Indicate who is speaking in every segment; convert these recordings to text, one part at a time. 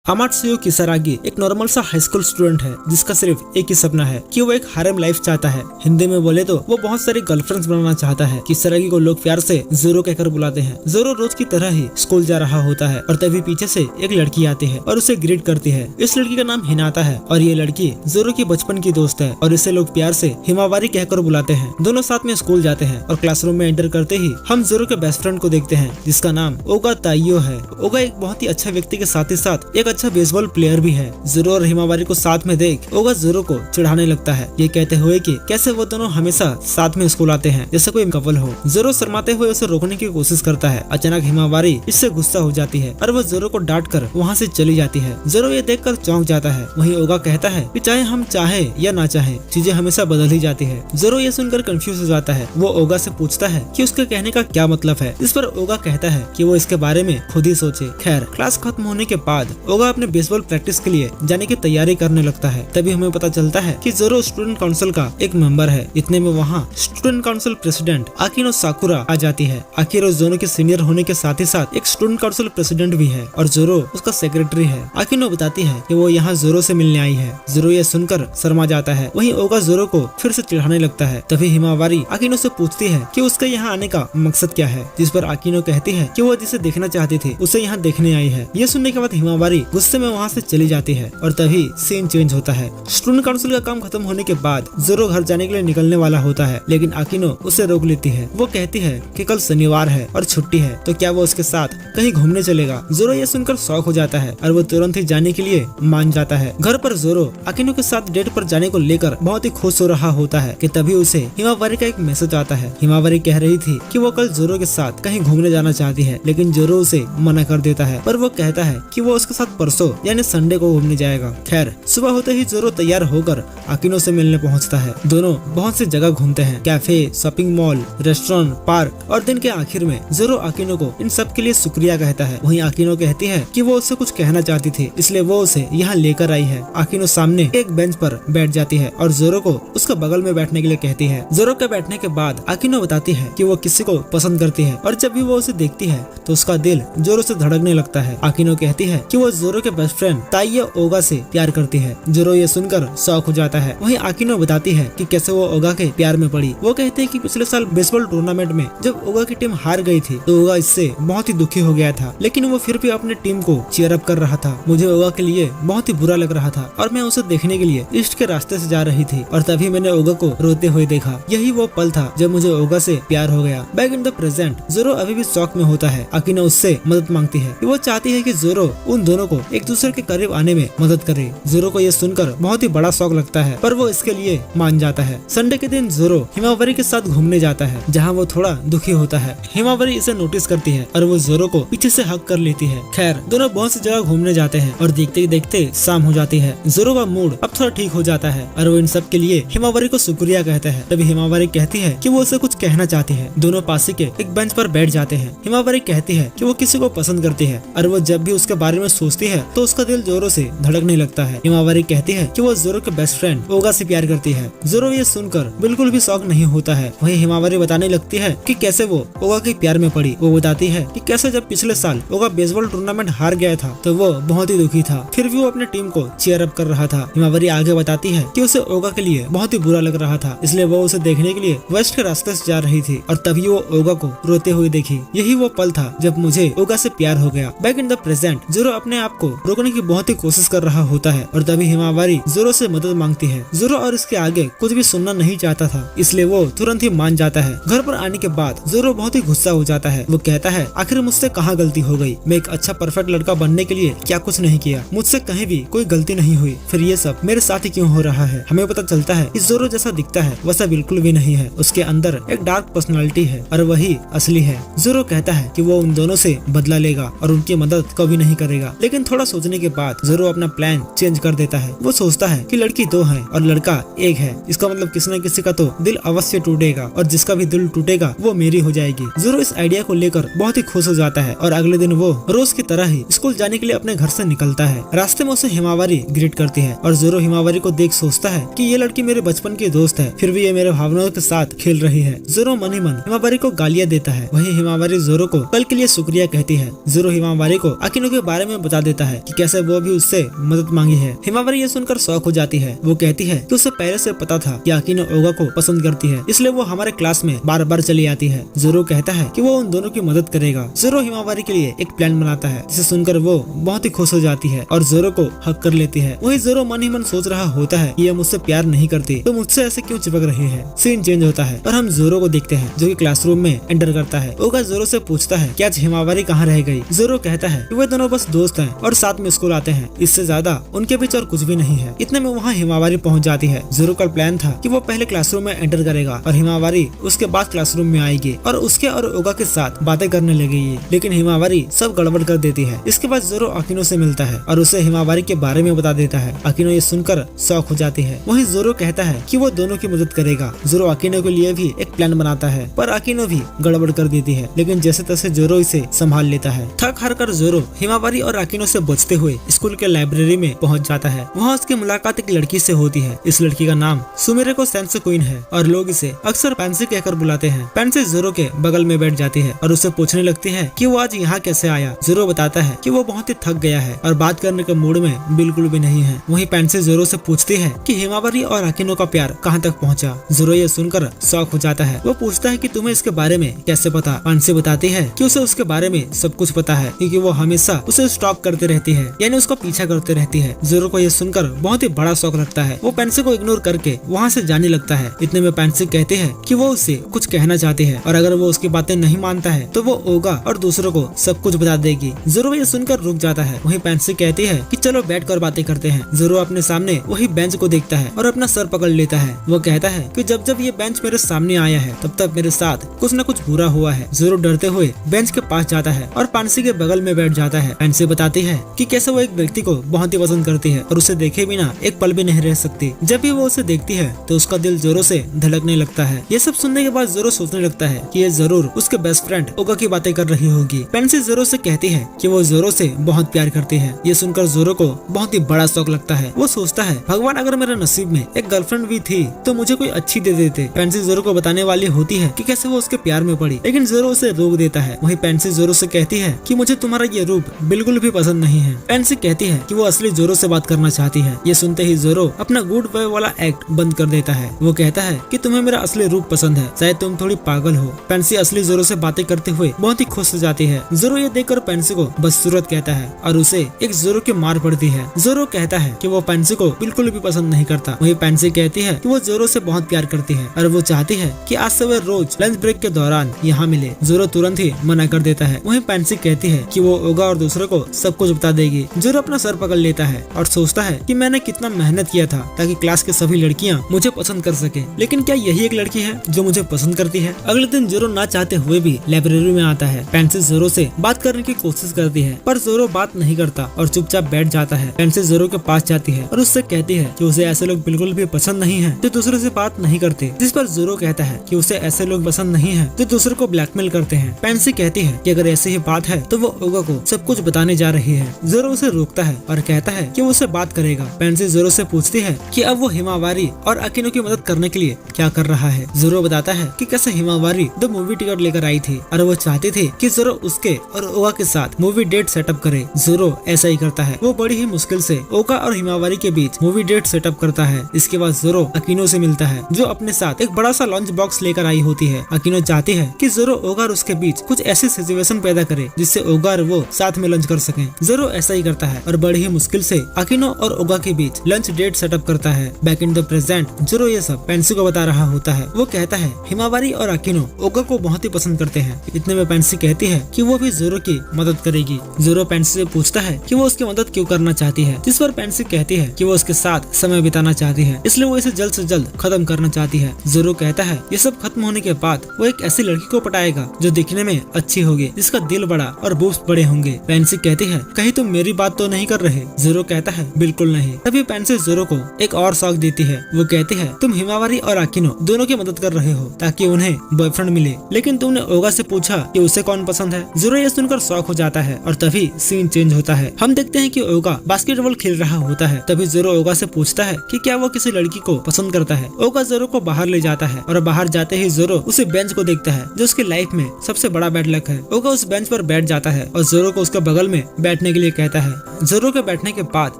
Speaker 1: अमात्सुयो किसारागी एक नॉर्मल सा high school student है जिसका सिर्फ एक ही सपना है कि वो एक हारेम लाइफ चाहता है। हिंदी में बोले तो वो बहुत सारी गर्लफ्रेंड्स बनाना चाहता है। किसारागी को लोग प्यार से जोरो कहकर बुलाते हैं। जोरो रोज की तरह ही स्कूल जा रहा होता है और तभी पीछे से एक लड़की आती है और उसे ग्रीट करती है। इस लड़की का नाम हिनाता है और ये लड़की जोरो की बचपन की दोस्त है और इसे लोग प्यार से हिमावारी कहकर बुलाते हैं। दोनों साथ में स्कूल जाते हैं और क्लासरूम में एंटर करते ही हम जोरो के बेस्ट फ्रेंड को देखते हैं जिसका नाम ओगा ताइयो है। ओगा एक बहुत ही अच्छा व्यक्ति के साथ ही साथ एक अच्छा बेसबॉल प्लेयर भी है। जोरो और हिमावारी को साथ में देख ओगा जोरो को चिढ़ाने लगता है, ये कहते हुए कि कैसे वो दोनों हमेशा साथ में स्कूल आते हैं जैसे कोई कपल हो। जोरो शर्माते हुए उसे रोकने की कोशिश करता है। अचानक हिमावारी इससे गुस्सा हो जाती है और वो जोरो को डांट कर वहाँ से चली जाती है। जोरो ये देखकर चौंक जाता है। वहीं ओगा कहता है कि चाहे हम चाहे या ना चाहे चीजें हमेशा बदल ही जाती है। जोरो ये सुनकर कंफ्यूज हो जाता है। वो ओगा से पूछता है कि उसके कहने का क्या मतलब है। इस पर ओगा कहता है कि वो इसके बारे में खुद ही सोचे। खैर क्लास खत्म होने के बाद ओगा अपने बेसबॉल प्रैक्टिस के लिए जाने की तैयारी करने लगता है। तभी हमें पता चलता है कि जोरो स्टूडेंट काउंसिल का एक मेंबर है। इतने में वहाँ स्टूडेंट काउंसिल प्रेसिडेंट आकिनो साकुरा आ जाती है। आकिनो जोरो के सीनियर होने के साथ ही साथ एक स्टूडेंट काउंसिल प्रेसिडेंट भी है और जोरो उसका सेक्रेटरी है। आकिनो बताती है कि वो यहाँ जोरो से मिलने आई है। जोरो ये सुनकर शर्मा जाता है। वहीं ओगा जोरो को फिर से चिढ़ाने लगता है। तभी हिमावारी आकिनो से पूछती है कि उसके यहाँ आने का मकसद क्या है, जिस पर आकिनो कहती है कि वो जिसे देखना चाहती थी उसे यहाँ देखने आई है। ये सुनने के बाद हिमावारी गुस्से में वहाँ से चली जाती है और तभी सीन चेंज होता है। स्टूडेंट काउंसिल का काम खत्म होने के बाद जोरो घर जाने के लिए निकलने वाला होता है, लेकिन आकिनो उसे रोक लेती है। वो कहती है कि कल शनिवार है और छुट्टी है, तो क्या वो उसके साथ कहीं घूमने चलेगा। जोरो ये सुनकर शॉक हो जाता है और वो तुरंत ही जाने के लिए मान जाता है। घर पर जोरो आकिनो के साथ डेट पर जाने को लेकर बहुत ही खुश हो रहा होता है कि तभी उसे हिमावारी का एक मैसेज आता है। हिमावारी कह रही थी कि वो कल जोरो के साथ कहीं घूमने जाना चाहती है, लेकिन जोरो उसे मना कर देता है। पर वो कहता है कि वो उसके साथ परसों यानी संडे को घूमने जाएगा। खैर सुबह होते ही जोरो तैयार होकर आकिनो से मिलने पहुंचता है। दोनों बहुत सी जगह घूमते हैं, cafe, shopping mall, restaurant, park और दिन के आखिर में जोरो आकिनो को इन सब के लिए शुक्रिया कहता है। वहीं आकिनो कहती है कि वो उससे कुछ कहना चाहती थी, इसलिए वो उसे यहाँ लेकर आई है। आकिनो सामने एक बेंच पर बैठ जाती है और जोरो को उसके बगल में बैठने के लिए कहती है। जोरो के बैठने के बाद आकिनो बताती है कि वो किसी को पसंद करती है और जब भी वो उसे देखती है तो उसका दिल जोरो से धड़कने लगता है। आकिनो कहती है कि वो जोरो के बेस्ट फ्रेंड ताइयो ओगा से प्यार करती है। जोरो ये सुनकर शॉक हो जाता है। वहीं आकिनो बताती है कि कैसे वो ओगा के प्यार में पड़ी। वो कहते हैं कि पिछले साल बेसबॉल टूर्नामेंट में जब ओगा की टीम हार गई थी तो ओगा इससे बहुत ही दुखी हो गया था, लेकिन वो फिर भी अपने टीम को चीयर अप कर रहा था। मुझे ओगा के लिए बहुत ही बुरा लग रहा था और मैं उसे देखने के लिए ईस्ट के रास्ते से जा रही थी और तभी मैंने ओगा को रोते हुए देखा। यही वो पल था जब मुझे ओगा से प्यार हो गया। बैक इन द प्रेजेंट जोरो अभी भी शॉक में होता है। आकिनो उससे मदद मांगती है। वो चाहती है कि जोरो उन दोनों को एक दूसरे के करीब आने में मदद करे। जोरो को ये सुनकर बहुत ही बड़ा शौक लगता है, पर वो इसके लिए मान जाता है। संडे के दिन जोरो हिमावारी के साथ घूमने जाता है, जहाँ वो थोड़ा दुखी होता है। हिमावारी इसे नोटिस करती है और वो जोरो को पीछे से हक कर लेती है। खैर दोनों बहुत सी जगह घूमने जाते हैं और देखते ही देखते शाम हो जाती है। जोरो का मूड अब थोड़ा ठीक हो जाता है और वो इन सब के लिए हिमावारी को शुक्रिया कहता है। तभी हिमावारी कहती है कि वो उसे कुछ कहना चाहती है। दोनों पास के एक बेंच पर बैठ जाते हैं। हिमावारी कहती है कि वो किसी को पसंद करती है और वो जब भी उसके बारे में सोचती है तो उसका दिल जोरों से धड़कने लगता है। हिमावारी कहती है कि वो जोरो के बेस्ट फ्रेंड ओगा से प्यार करती है। जोरो ये सुनकर बिल्कुल भी शौक नहीं होता है। वहीं हिमावारी बताने लगती है कि कैसे वो ओगा के प्यार में पड़ी। वो बताती है कि कैसे जब पिछले साल ओगा बेसबॉल टूर्नामेंट हार गया था तो वो बहुत ही दुखी था, फिर भी वो अपने टीम को चीयर अप कर रहा था। हिमावारी आगे बताती है कि उसे ओगा के लिए बहुत ही बुरा लग रहा था, इसलिए वो उसे देखने के लिए वेस्ट के रास्ते से जा रही थी और तभी वो ओगा को रोते हुए देखी। यही वो पल था जब मुझे ओगा से प्यार हो गया। बैक इन द प्रेजेंट जोरो अपने आप को रोकने की बहुत ही कोशिश कर रहा होता है और तभी हिमावारी जोरो से मदद मांगती है। जोरो और इसके आगे कुछ भी सुनना नहीं चाहता था, इसलिए वो तुरंत ही मान जाता है। घर पर आने के बाद जोरो बहुत ही गुस्सा हो जाता है। वो कहता है आखिर मुझसे कहाँ गलती हो गई, मैं एक अच्छा परफेक्ट लड़का बनने के लिए क्या कुछ नहीं किया, मुझसे कहीं भी कोई गलती नहीं हुई, फिर ये सब मेरे साथ ही क्यों हो रहा है। हमें पता चलता है कि जोरो जैसा दिखता है वैसा बिल्कुल भी नहीं है, उसके अंदर एक डार्क पर्सनालिटी है और वही असली है। जोरो कहता है कि वो उन दोनों से बदला लेगा और उनकी मदद कभी नहीं करेगा, लेकिन थोड़ा सोचने के बाद जोरो अपना प्लान चेंज कर देता है। वो सोचता है कि लड़की दो है और लड़का एक है, इसका मतलब किसी न किसी का तो दिल अवश्य टूटेगा और जिसका भी दिल टूटेगा वो मेरी हो जाएगी। जोरो इस आइडिया को लेकर बहुत ही खुश हो जाता है और अगले दिन वो रोज की तरह ही स्कूल जाने के लिए अपने घर से निकलता है। रास्ते में उसे हिमावारी ग्रीट करती है और जोरो हिमावारी को देख सोचता है कि ये लड़की मेरे बचपन की दोस्त है, फिर भी ये मेरे भावनाओं के साथ खेल रही है। जोरो मन ही मन हिमावारी को गालियां देता है। वहीं हिमावारी जोरो को कल के लिए शुक्रिया कहती है। जोरो हिमावारी को आकिनो के बारे में बता देता देता है कि कैसे वो भी उससे मदद मांगी है। हिमावरी ये सुनकर शॉक हो जाती है। वो कहती है कि उसे पहले से पता था कि अकीनो ओगा को पसंद करती है, इसलिए वो हमारे क्लास में बार बार चली आती है। जोरो कहता है कि वो उन दोनों की मदद करेगा। जोरो हिमावरी के लिए एक प्लान बनाता है, जिसे सुनकर वो बहुत ही खुश हो जाती है और जोरो को हक कर लेती है। वही जोरो मन ही मन सोच रहा होता है कि ये मुझसे प्यार नहीं करती तो मुझसे ऐसे क्यों चिपक रही है। सीन चेंज होता है और हम जोरो को देखते हैं जो कि क्लासरूम में एंटर करता है। ओगा जोरो से पूछता है कि आज हिमावरी कहाँ रह गई। जोरो कहता है कि वे दोनों बस दोस्त हैं और साथ में स्कूल आते हैं, इससे ज्यादा उनके बीच और कुछ भी नहीं है। इतने में वहाँ हिमावरी पहुँच जाती है। जोरो का प्लान था कि वो पहले क्लासरूम में एंटर करेगा और हिमावरी उसके बाद क्लासरूम में आएगी और उसके और ओगा के साथ बातें करने लगेगी, लेकिन हिमावरी सब गड़बड़ कर देती है। इसके बाद जोरो अकीनो से मिलता है और उसे हिमावरी के बारे में बता देता है। अकीनो ये सुनकर शॉक हो जाती है। वहीं जोरो कहता है कि वो दोनों की मदद करेगा। जोरो अकीनो के लिए भी एक प्लान बनाता है, पर अकीनो भी गड़बड़ कर देती है, लेकिन जैसे तैसे जोरो इसे संभाल लेता है। थक हार कर जोरो हिमावरी और अकीनो से बचते हुए स्कूल के लाइब्रेरी में पहुंच जाता है। वहाँ उसकी मुलाकात एक लड़की से होती है। इस लड़की का नाम सुमिरेको सेंसे क्वीन है और लोग इसे अक्सर पेंसी कहकर बुलाते हैं। पेंसी जोरो के बगल में बैठ जाती है और उसे पूछने लगती है कि वो आज यहाँ कैसे आया। जोरो बताता है कि वो बहुत ही थक गया है और बात करने के मूड में बिल्कुल भी नहीं है। वहीं पेंसी जोरो से पूछती है कि हिमावरी और अकीनो का प्यार कहाँ तक पहुँचा। जोरो ये सुनकर शॉक हो जाता है। वो पूछता है कि तुम्हें इसके बारे में कैसे पता। पेंसी बताती है कि उसे उसके बारे में सब कुछ पता है, क्योंकि वो हमेशा उसे स्टॉप करते रहती है, यानी उसका पीछा करते रहती है। जोरो को ये सुनकर बहुत ही बड़ा शौक लगता है। वो पेंसी को इग्नोर करके वहाँ से जाने लगता है। इतने में पेंसी कहती है कि वो उससे कुछ कहना चाहती है और अगर वो उसकी बातें नहीं मानता है तो वो ओगा और दूसरों को सब कुछ बता देगी। जोरो ये सुनकर रुक जाता है। वहीं पेंसी कहती है कि चलो बैठकर बातें करते हैं। जोरो अपने सामने वही बेंच को देखता है और अपना सर पकड़ लेता है। वो कहता है कि जब जब ये बेंच मेरे सामने आया है तब तक मेरे साथ कुछ न कुछ बुरा हुआ है। जोरो डरते हुए बेंच के पास जाता है और पेंसी के बगल में बैठ जाता है। पेंसी बताती है कि कैसे वो एक व्यक्ति को बहुत ही पसंद करती है और उसे देखे बिना एक पल भी नहीं रह सकती। जब भी वो उसे देखती है तो उसका दिल जोरों से धड़कने लगता है। ये सब सुनने के बाद जोरो सोचने लगता है कि ये जरूर उसके बेस्ट फ्रेंड ओगा की बातें कर रही होगी। पेंसी जोरो से कहती है कि वो जोरो से बहुत प्यार करती है। ये सुनकर जोरो को बहुत ही बड़ा शौक लगता है। वो सोचता है भगवान अगर मेरे नसीब में एक गर्लफ्रेंड भी थी तो मुझे कोई अच्छी दे देते। पेंसी जोरो को बताने वाली होती है कि कैसे वो उसके प्यार में पड़ी, लेकिन जोरो उसे रोक देता है। वहीं पेंसी जोरो से कहती है कि मुझे तुम्हारा ये रूप बिल्कुल भी पसंद नहीं है। पेंसी कहती है कि वो असली जोरो से बात करना चाहती है। ये सुनते ही जोरो अपना गुड बॉय वाला एक्ट बंद कर देता है। वो कहता है कि तुम्हें मेरा असली रूप पसंद है, शायद तुम थोड़ी पागल हो। पेंसी असली जोरो से बातें करते हुए बहुत ही खुश हो जाती है। जोरो ये देखकर पेंसी को बदसूरत कहता है और उसे एक जोरो की मार पड़ती है। जोरो कहता है कि वो पेंसी को बिल्कुल भी पसंद नहीं करता। वही पेंसी कहती है कि वो जोरो से बहुत प्यार करती है और वो चाहती है कि आज से वे रोज लंच ब्रेक के दौरान यहाँ मिले। जोरो तुरंत ही मना कर देता है। वहीं पेंसी कहती है कि वो ओगा और दूसरों को सब कुछ बता देगी। जोरो अपना सर पकड़ लेता है और सोचता है कि मैंने कितना मेहनत किया था ताकि क्लास के सभी लड़कियाँ मुझे पसंद कर सके, लेकिन क्या यही एक लड़की है जो मुझे पसंद करती है। अगले दिन जोरो ना चाहते हुए भी लाइब्रेरी में आता है। पेंसी जोरो से बात करने की कोशिश करती है पर जोरो बात नहीं करता और चुपचाप बैठ जाता है। पेंसी जोरो के पास जाती है और उससे कहती है कि उसे ऐसे लोग बिल्कुल भी पसंद नहीं है जो दूसरों से बात नहीं करते। जिस पर जोरो कहता है कि उसे ऐसे लोग पसंद नहीं है जो दूसरों को ब्लैकमेल करते हैं। पेंसी कहती है कि अगर ऐसी ही बात है तो वो ओगा को सब कुछ बताने जा रही है। जोरो उसे रोकता है और कहता है कि वो उसे बात करेगा। पेंसी जोरो से पूछती है कि अब वो हिमावरी और अकीनो की मदद करने के लिए क्या कर रहा है। जोरो बताता है कि कैसे हिमावरी 2 मूवी टिकट लेकर आई थी और वो चाहती थी कि जोरो उसके और ओगा के साथ मूवी डेट सेटअप करे। जोरो ऐसा ही करता है। वो बड़ी ही मुश्किल से ओगा और हिमावरी के बीच मूवी डेट सेटअप करता है। इसके बाद जोरो अकीनो से मिलता है जो अपने साथ एक बड़ा सा लंच बॉक्स लेकर आई होती है। अकीनो चाहती है कि जोरो ओगा और उसके बीच कुछ ऐसी सिचुएशन पैदा करे जिससे ओगा और वो साथ में लंच कर सकें। जोरो ऐसा ही करता है और बड़ी ही मुश्किल से अकीनो और ओगा के बीच लंच डेट सेटअप करता है। बैक इन द प्रेजेंट जोरो ये सब पेंसी को बता रहा होता है। वो कहता है हिमावरी और अकीनो ओगा को बहुत ही पसंद करते हैं। इतने में पेंसी कहती है कि वो भी जोरो की मदद करेगी। जोरो पेंसी से पूछता है कि वो उसकी मदद क्यों करना चाहती है, जिस पर पेंसी कहती है कि वो उसके साथ समय बिताना चाहती है, इसलिए वो इसे जल्द से जल्द खत्म करना चाहती है। जोरो कहता है ये सब खत्म होने के बाद वो एक ऐसी लड़की को पटाएगा जो दिखने में अच्छी होगी, जिसका दिल बड़ा और बूब्स बड़े होंगे। पेंसी कहती है कहीं तुम मेरी बात तो नहीं कर रहे। जोरो कहता है बिल्कुल नहीं। तभी पेंसी जोरो को एक और शौक देती है। वो कहती है तुम हिमावरी और अकीनो दोनों की मदद कर रहे हो ताकि उन्हें बॉयफ्रेंड मिले, लेकिन तुमने ओगा से पूछा कि उसे कौन पसंद है। जोरो ये सुनकर शौक हो जाता है और तभी सीन चेंज होता है। हम देखते हैं कि ओगा बास्केटबॉल खेल रहा होता है। तभी जोरो ओगा से पूछता है कि क्या वो किसी लड़की को पसंद करता है। ओगा जोरो को बाहर ले जाता है और बाहर जाते ही जोरो उसे बेंच को देखता है जो उसकी लाइफ में सबसे बड़ा बैड लक है। ओगा उस बेंच पर बैठ जाता है और जोरो को उसके बगल में बैठने बैठने के लिए कहता है। जोरो के बैठने के बाद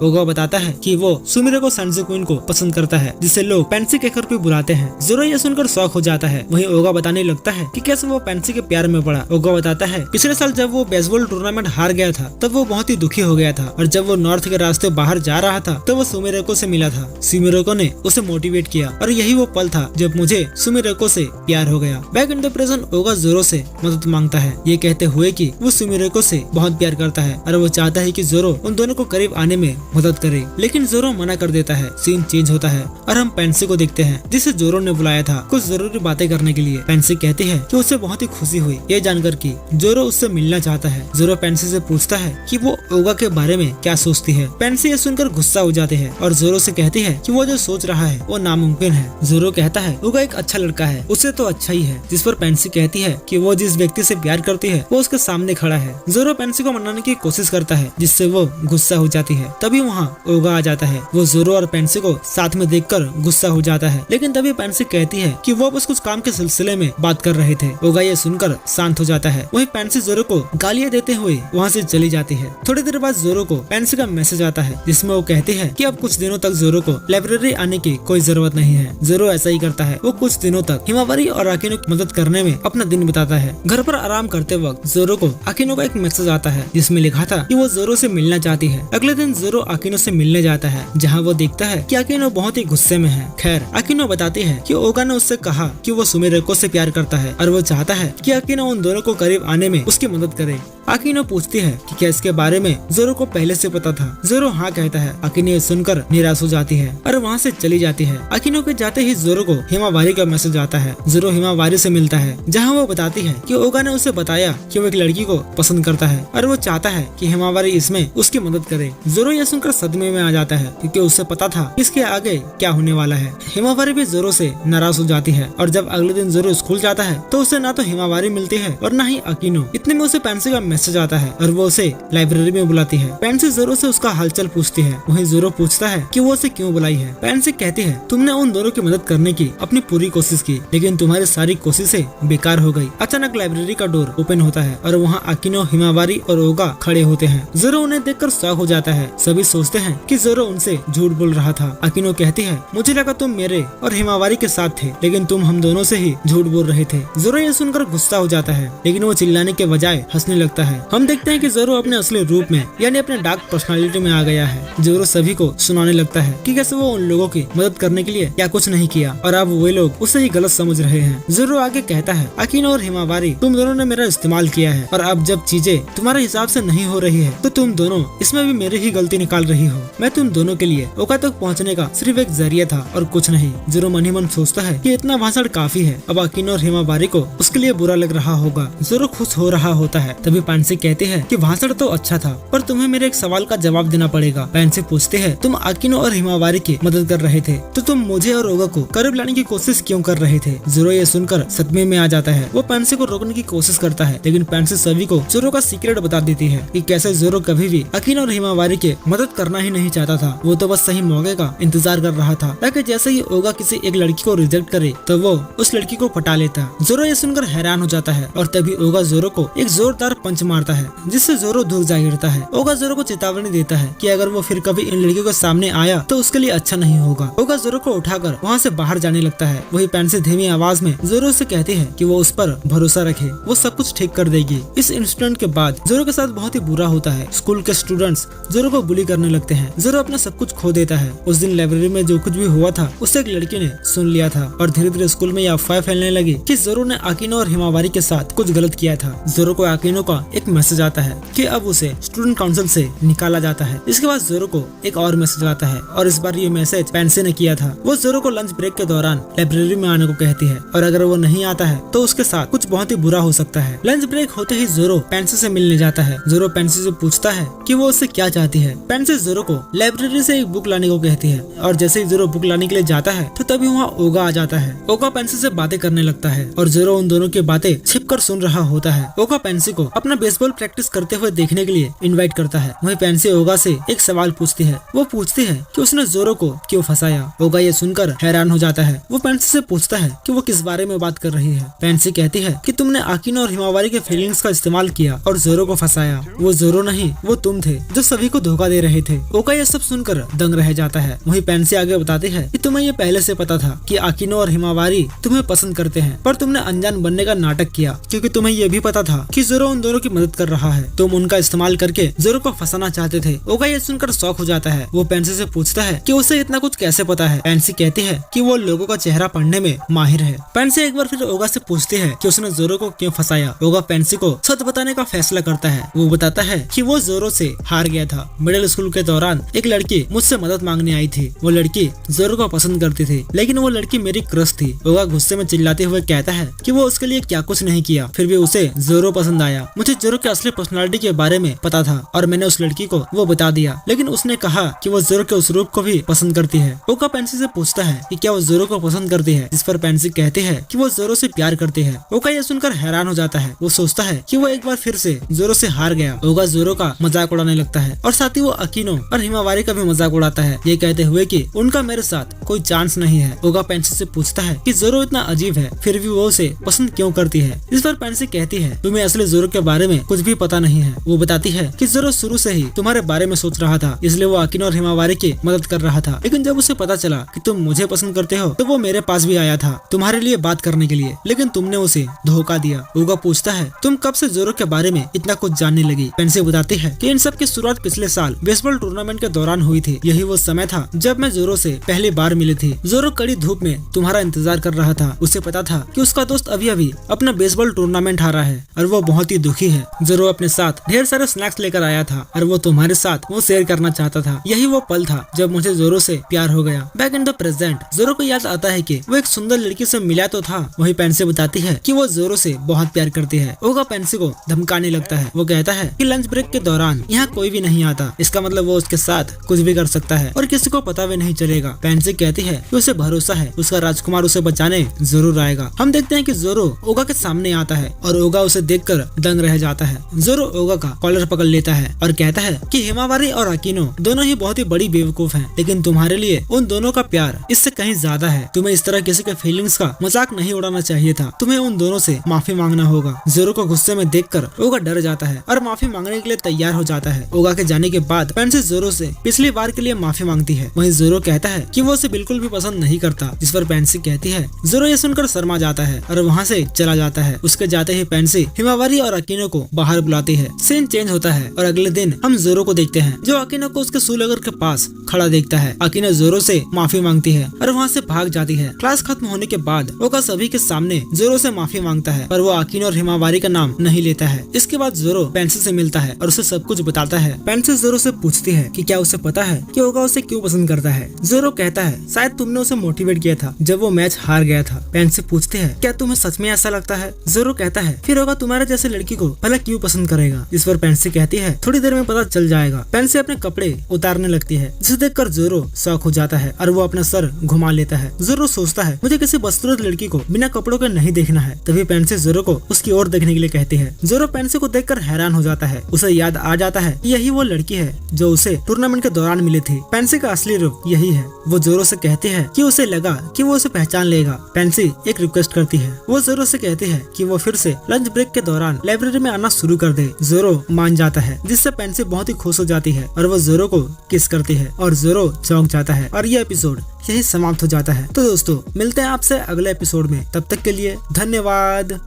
Speaker 1: ओगा बताता है कि वो सुमिरे को सैंडजी क्वीन को पसंद करता है, जिसे लोग पेंसी कहकर भी बुलाते हैं। जोरो ये सुनकर शौक हो जाता है। वहीं ओगा बताने लगता है कि कैसे वो पेंसी के प्यार में पड़ा। ओगा बताता है पिछले साल जब वो बेसबॉल टूर्नामेंट हार गया था तब वो बहुत ही दुखी हो गया था, और जब वो नॉर्थ के रास्ते बाहर जा रहा था तो वो सुमिरेको से मिला था। सुमिरेको ने उसे मोटिवेट किया और यही वो पल था जब मुझे सुमिरेको से प्यार हो गया। बैक इन द प्रेजेंट ओगा जोरो से मदद मांगता है, ये कहते हुए कि वो सुमिरेको से बहुत प्यार करता है और वो चाहता है कि जोरो उन दोनों को करीब आने में मदद करे, लेकिन जोरो मना कर देता है। सीन चेंज होता है और हम पेंसी को देखते हैं, जिसे जोरो ने बुलाया था कुछ जरूरी बातें करने के लिए। पेंसी कहती है कि उसे बहुत ही खुशी हुई ये जानकर कि जोरो उससे मिलना चाहता है। जोरो पेंसी से पूछता है कि वो ओगा के बारे में क्या सोचती है। पेंसी ये सुनकर गुस्सा हो जाते हैं और जोरो से कहती है कि वो जो सोच रहा है वो नामुमकिन है। जोरो कहता है ओगा एक अच्छा लड़का है, उससे तो अच्छा ही है। जिस पर पेंसी कहती है कि वो जिस व्यक्ति से प्यार करती है वो उसके सामने खड़ा है। जोरो पेंसी को मनाने की कोशिश करता है, जिससे वो गुस्सा हो जाती है। तभी वहाँ ओगा आ जाता है। वो जोरो और पेंसी को साथ में देखकर गुस्सा हो जाता है, लेकिन तभी पेंसी कहती है कि वो बस कुछ काम के सिलसिले में बात कर रहे थे। ओगा ये सुनकर शांत हो जाता है। वहीं पेंसी जोरो को गालियाँ देते हुए वहाँ से चली जाती है। थोड़ी देर बाद जोरो को पेंसी का मैसेज आता है, जिसमें वो कहती है कि अब कुछ दिनों तक जोरो को लाइब्रेरी आने की कोई जरूरत नहीं है। जोरो ऐसा ही करता है। वो कुछ दिनों तक हिमावारी और आकिनो की मदद करने में अपना दिन बिताता है। घर पर आराम करते वक्त जोरो को आकिनो का एक मैसेज आता है, जिसमें लिखा था कि वो जोरो से मिलना चाहती है। अगले दिन जोरो आकिनो से मिलने जाता है, जहाँ वो देखता है कि आकिनो बहुत ही गुस्से में है। खैर आकिनो बताती है कि ओगा ने उससे कहा कि वो सुमिरेको से प्यार करता है और वो चाहता है कि आकिनो उन दोनों को करीब आने में उसकी मदद करे। आकिनो पूछती है कि क्या इसके बारे में जोरो को पहले से पता था। जोरो हाँ कहता है। आकिनो ये सुनकर निराश हो जाती है और वहाँ से चली जाती है। आकिनो के जाते ही जोरो को हिमावारी का मैसेज आता है। जोरो हिमावारी से मिलता है, जहाँ वो बताती है कि ओगा ने उसे बताया कि वो एक लड़की को पसंद करता है और वो चाहता है कि हिमावारी इसमें उसकी मदद करे। जोरो ये सुनकर सदमे में आ जाता है, क्योंकि उसे पता था इसके आगे क्या होने वाला है। हिमावारी भी जोरो से नाराज हो जाती है और जब अगले दिन जोरो स्कूल जाता है तो उसे ना तो हिमावारी मिलती है और ना ही आकिनो। इतने में उसे पेंसी का मैसेज आता है और वो उसे लाइब्रेरी में बुलाती है। पेंसी जोरो से उसका हालचाल पूछती है। वहीं जोरो पूछता है कि वो उसे क्यों बुलाई है। पेंसी कहती है तुमने उन दोनों की मदद करने की अपनी पूरी कोशिश की, लेकिन तुम्हारी सारी कोशिशें बेकार हो गई। अचानक लाइब्रेरी का डोर ओपन होता है और वहाँ आकिनो, हिमावारी और ओगा खड़े होते हैं। जोरो उन्हें देखकर शॉक हो जाता है। सभी सोचते हैं कि जोरो उनसे झूठ बोल रहा था। आकिनो कहती है मुझे लगा तुम मेरे और हिमावारी के साथ थे, लेकिन तुम हम दोनों से ही झूठ बोल रहे थे। जोरो ये सुनकर गुस्सा हो जाता है, लेकिन वो चिल्लाने के बजाय हंसने लगता है। हम देखते हैं कि जोरो अपने असली रूप में यानी अपने डार्क पर्सनालिटी में आ गया है। जोरो सभी को सुनाने लगता है कि कैसे वो उन लोगों की मदद करने के लिए क्या कुछ नहीं किया और अब वे लोग उसे ही गलत समझ रहे हैं। जोरो आगे कहता है आकिनो और हिमावारी तुम दोनों ने मेरा इस्तेमाल किया है और अब जब चीजें तुम्हारे हिसाब से नहीं हो रही है तो तुम दोनों इसमें भी मेरी ही गलती निकाल रही हो। मैं तुम दोनों के लिए ओका तक पहुँचने का सिर्फ एक जरिया था और कुछ नहीं। जोरो मन ही मन सोचता है कि इतना भाषण काफी है। अब आकिनो और हिमावारी को उसके लिए बुरा लग रहा होगा। जोरो खुश हो रहा होता है। तभी पेंसी कहती है कि भाषण तो अच्छा था, पर तुम्हें मेरे एक सवाल का जवाब देना पड़ेगा। पेंसी पूछते है तुम आकिनो और हिमावारी की मदद कर रहे थे तो तुम मुझे और ओगा को करीब लाने की कोशिश क्यों कर रहे थे। जोरो ये सुनकर सदमे में आ जाता है। वो पेंसी को रोकने की कोशिश करता है, लेकिन पेंसी सभी को जोरो का सीक्रेट बता देती है कि कैसे जोरो कभी भी आकिनो और हिमावारी के मदद करना ही नहीं चाहता था। वो तो बस सही मौके का इंतजार कर रहा था, ताकि जैसे ही ओगा किसी एक लड़की को रिजेक्ट करे तो वो उस लड़की को पटा लेता। जोरो ये सुनकर हैरान हो जाता है और तभी ओगा जोरो को एक जोरदार पंच मारता है, जिससे जोरो दूर जा गिरता है। ओगा जोरो को चेतावनी देता है कि अगर वो फिर कभी इन लड़कियों के सामने आया तो उसके लिए अच्छा नहीं होगा। ओगा जोरो को उठाकर वहाँ से बाहर जाने लगता है। वही पेंसी धीमी आवाज में जोरो से कहती है कि वो उस पर भरोसा रखे, वो सब कुछ ठीक कर देगी। इस इंसिडेंट के बाद जोरो के साथ बहुत ही बुरा होता है। स्कूल के स्टूडेंट्स जोरो को बुली करने लगते हैं। जोरो अपना सब कुछ खो देता है। उस दिन लाइब्रेरी में जो कुछ भी हुआ था उससे एक लड़की ने सुन लिया था और धीरे धीरे स्कूल में यह अफवाह फैलने लगी कि जोरो ने आकिनो और हिमावारी के साथ कुछ गलत किया था। जोरो को आकिनो का एक मैसेज आता है कि अब उसे स्टूडेंट काउंसिल से निकाला जाता है। इसके बाद जोरो को एक और मैसेज आता है और इस बार ये मैसेज पेंसी ने किया था। वो जोरो को लंच ब्रेक के दौरान लाइब्रेरी में आने को कहती है और अगर वो नहीं आता है तो उसके साथ कुछ बहुत ही बुरा हो सकता है। लंच ब्रेक होते ही जोरो पेंसी से मिलने जाता है। जोरो पेंसी से पूछता है कि वो उससे क्या चाहती है। पेंसी जोरो को लाइब्रेरी से एक बुक लाने को कहती है और जैसे ही जोरो बुक लाने के लिए जाता है तो तभी वहाँ ओगा आ जाता है। ओगा पेंसी से बातें करने लगता है और जोरो उन दोनों की बातें छिपकर सुन रहा होता है। ओगा पेंसी को अपना बेसबॉल प्रैक्टिस करते हुए देखने के लिए इनवाइट करता है। वहीं पेंसी ओगा से एक सवाल पूछती है। वो पूछती है कि उसने जोरो को क्यों फंसाया। ओगा ये सुनकर हैरान हो जाता है। वो पेंसी से पूछता है कि वो किस बारे में बात कर रही है। पेंसी कहती है कि तुमने आकिनो और हिमावारी के फीलिंग्स का इस्तेमाल किया और जोरो को फंसाया। वो जोरो जोरो नहीं वो तुम थे जो सभी को धोखा दे रहे थे। ओका ये सब सुनकर दंग रह जाता है। वहीं पेंसी आगे बताती है कि तुम्हें ये पहले से पता था कि आकिनो और हिमावारी तुम्हें पसंद करते हैं, पर तुमने अनजान बनने का नाटक किया क्योंकि तुम्हें ये भी पता था कि जोरो उन दोनों की मदद कर रहा है। तुम उनका इस्तेमाल करके जोरो को फंसाना चाहते थे। ओका ये सुनकर शॉक हो जाता है। वो पेंसी से पूछता है कि उसे इतना कुछ कैसे पता है। पेंसी कहती है कि वो लोगों का चेहरा पढ़ने में माहिर है। पेंसी एक बार फिर ओगा से पूछती है कि उसने जोरो को क्यों फंसाया। ओगा पेंसी को सच बताने का फैसला करता है। वो बताता है कि वो जोरो से हार गया था। मिडिल स्कूल के दौरान एक लड़की मुझसे मदद मांगने आई थी। वो लड़की जोरो को पसंद करती थी, लेकिन वो लड़की मेरी क्रश थी। ओगा गुस्से में चिल्लाते हुए कहता है कि वो उसके लिए क्या कुछ नहीं किया, फिर भी उसे जोरो पसंद आया। मुझे जोरो की असली पर्सनालिटी के बारे में पता था और मैंने उस लड़की को वो बता दिया, लेकिन उसने कहा कि वो जोरो के उस रूप को भी पसंद करती है। ओगा पेंसी से पूछता है कि क्या वो जोरो को पसंद करती है, जिस पर पेंसी कहती है कि वो जोरो से प्यार करती है। ओगा ये सुनकर हैरान हो जाता है। वो सोचता है कि वो एक बार फिर से जोरो से हार गया। ओगा जोरो का मजाक उड़ाने लगता है और साथ ही वो अकीनो और हिमावारी का भी मजाक उड़ाता है, ये कहते हुए कि उनका मेरे साथ कोई चांस नहीं है। ओगा पेंसी से पूछता है कि जोरो इतना अजीब है, फिर भी वो उसे पसंद क्यों करती है। इस पर पेंसी कहती है तुम्हें असली जोरो के बारे में कुछ भी पता नहीं है। वो बताती है कि जोरो शुरू से ही तुम्हारे बारे में सोच रहा था, इसलिए वो अकीनो और हिमावारी की मदद कर रहा था। लेकिन जब उसे पता चला कि तुम मुझे पसंद करते हो तो वो मेरे पास भी आया था तुम्हारे लिए बात करने के लिए, लेकिन तुमने उसे धोखा दिया। ओगा पूछता है तुम कब से जोरो के बारे में इतना कुछ जानने लगी। पेंसी बताती है कि इन सब की शुरुआत पिछले साल बेसबॉल टूर्नामेंट के दौरान हुई थी। यही वो समय था जब मैं जोरो से पहली बार मिली थी। जोरो कड़ी धूप में तुम्हारा इंतजार कर रहा था। उसे पता था कि उसका दोस्त अभी अभी अपना बेसबॉल टूर्नामेंट हारा है और वो बहुत ही दुखी है। जोरो अपने साथ ढेर सारे स्नैक्स लेकर आया था और वो तुम्हारे साथ वो शेयर करना चाहता था। यही वो पल था जब मुझे जोरो से प्यार हो गया। बैक इन द प्रेजेंट जोरो को याद आता है कि वो एक सुंदर लड़की से मिला तो था। वही पेंसी बताती है कि वो जोरो से बहुत प्यार करती है। ओगा पेंसी को धमकाने लगता है। वो कहता है कि लंच ब्रेक के दौरान यहाँ कोई भी नहीं आता, इसका मतलब वो उसके साथ कुछ भी कर सकता है और किसी को पता भी नहीं चलेगा। पेंसी कहती है कि उसे भरोसा है उसका राजकुमार उसे बचाने जरूर आएगा। हम देखते हैं कि जोरो ओगा के सामने आता है और ओगा उसे देखकर दंग रह जाता है। जोरो ओगा का कॉलर पकड़ लेता है और कहता है कि हिमावारी और अकीनो दोनों ही बहुत ही बड़ी बेवकूफ हैं, लेकिन तुम्हारे लिए उन दोनों का प्यार इससे कहीं ज्यादा है। तुम्हें इस तरह किसी के फीलिंग्स का मजाक नहीं उड़ाना चाहिए था। तुम्हें उन दोनों से माफी मांगना होगा। जोरो को गुस्से में देखकर ओगा डर जाता है और माफी मांगने के लिए तैयार हो जाता है। ओगा के जाने के बाद पेंसी जोरो से पिछली बार के लिए माफी मांगती है। वहीं जोरो कहता है कि वो उसे बिल्कुल भी पसंद नहीं करता, जिस पर पेंसी कहती है। जोरो ये सुनकर शर्मा जाता है और वहाँ से चला जाता है। उसके जाते ही पेंसी हिमावारी और अकीनो को बाहर बुलाती है। सीन चेंज होता है और अगले दिन हम जोरो को देखते हैं जो अकीनो को उसके शूलेगर के पास खड़ा देखता है। अकीनो जोरो से माफी मांगती है और वहाँ से भाग जाती है। क्लास खत्म होने के बाद ओगा सभी के सामने जोरो से माफी मांगता है, पर वो अकीनो और हिमावारी का नाम नहीं लेता है। इसके बाद जोरो पेंसी से मिलता है और उसे सब कुछ बताता है। पेंसी जोरो से पूछती है कि क्या उसे पता है कि ओगा उसे क्यों पसंद करता है। जोरो कहता है शायद तुमने उसे मोटिवेट किया था जब वो मैच हार गया था। पेंसी पूछती है क्या तुम्हें सच में ऐसा लगता है। जोरो कहता है फिर ओगा तुम्हारे जैसे लड़की को भला क्यों पसंद करेगा। इस पर पेंसी कहती है थोड़ी देर में पता चल जाएगा। पेंसी अपने कपड़े उतारने लगती है, जिसे देखकर जोरो शॉक हो जाता है और वो अपना सर घुमा लेता है। जोरो सोचता है मुझे किसी बदसूरत लड़की को बिना कपड़ों के नहीं देखना है। तभी पेंसी जोरो को उसकी ओर देखने के लिए कहती है। जोरो पेंसी को देखकर हैरान हो जाता है। उसे याद आ जाता है यही वो लड़की है जो उसे टूर्नामेंट के दौरान मिली थी। पेंसी का असली रूप यही है। वो जोरो से कहती है कि उसे लगा कि वो उसे पहचान लेगा। पेंसी एक रिक्वेस्ट करती है। वो जोरो से कहती है कि वो फिर से लंच ब्रेक के दौरान लाइब्रेरी में आना शुरू कर दे। जोरो मान जाता है, जिससे पेंसी बहुत ही खुश हो जाती है और वो जोरो को किस करती है और जोरो चौंक जाता है और ये एपिसोड यही समाप्त हो जाता है। तो दोस्तों मिलते हैं आपसे अगले एपिसोड में, तब तक के लिए धन्यवाद।